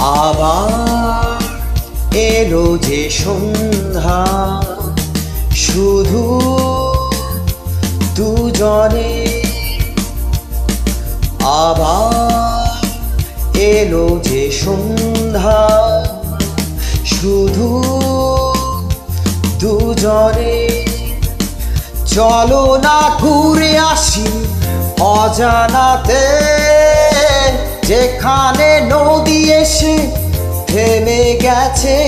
আবার এলো যে সন্ধ্যা, শুধু দুজনে। আবার এলো যে সন্ধ্যা, শুধু দুজনে। চলো না ঘুরে আসি অজানাতে, যেখানে নদী এসে থেমে গেছে।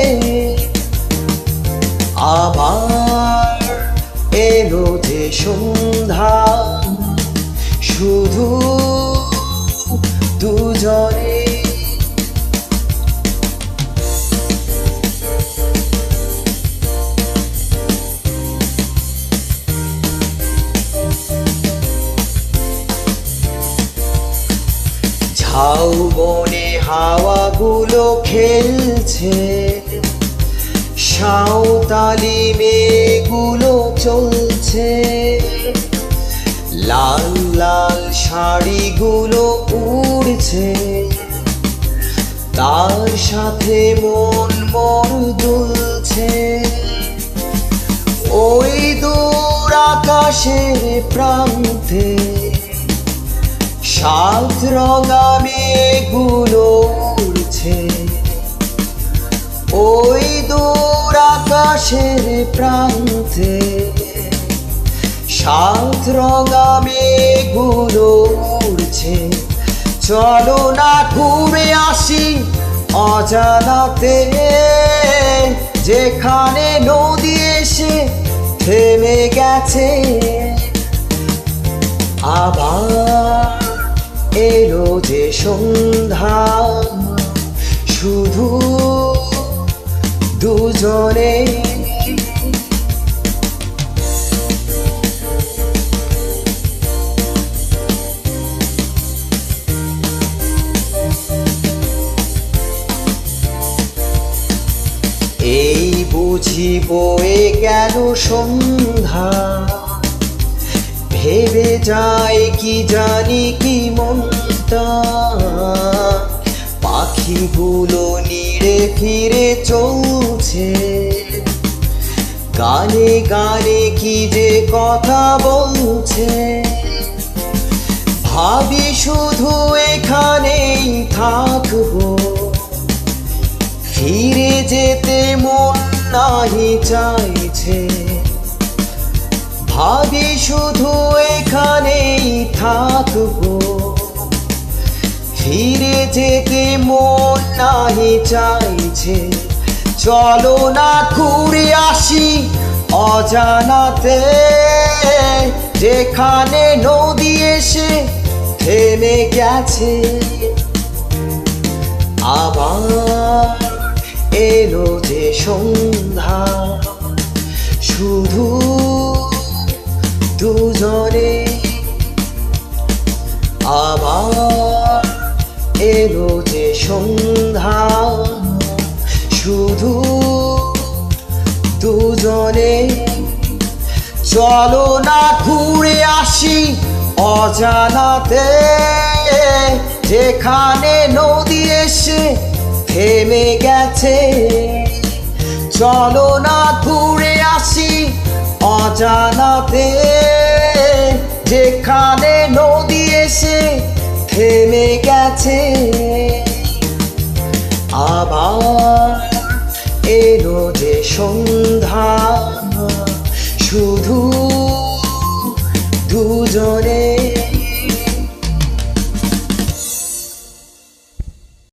আবার এলো যে সন্ধ্যা, শুধু দুজনে। ঝাউবনে হাওয়াগুলো খেলছে, সাঁওতালি মেয়েগুলো চলছে। লাল লাল শাড়িগুলো উড়ছে, তার সাথে মন মন দুলছে। ওই দূর আকাশের প্রান্তে সাত রঙা মেঘগুলো উড়ছে। ওই দূর আকাশের প্রান্তে সাত রঙা মেঘগুলো উড়ছে। চলো না ঘুরে আসি অজানাতে, যেখানে নদী এসে থেমে গেছে। আবার এলো যে সন্ধ্যা, শুধু দুজনে। এই বুঝি বয়ে গেল সন্ধ্যা, ভেবে যায় কি জানি কি মনটা। পাখিগুলো নিড়ে ফিরে চলছে, গানে গানে কি যে কথা বলছে। ভাবি শুধু এখানেই থাকবো, ফিরে যেতে মন নাহি চাইছে। ভাবি শুধু এখানেই থাকবো, ফিরে যেতে মন নাহি চাইছে। চলো না ঘুরে আসি অজানাতে, যেখানে নদী এসে থেমে গেছে। আবার এলো যে সন্ধ্যা, শুধু দুজনে। আবার এলো যে সন্ধ্যা, শুধু দুজনে। চলো না ঘুরে আসি অজানাতে, যেখানে নদী এসে থেমে গেছে। চলো না ঘুরে আসি অজানাতে, যেখানে নদী এসে থেমে গেছে। আবার এলো যে সন্ধ্যা, শুধু দুজনে।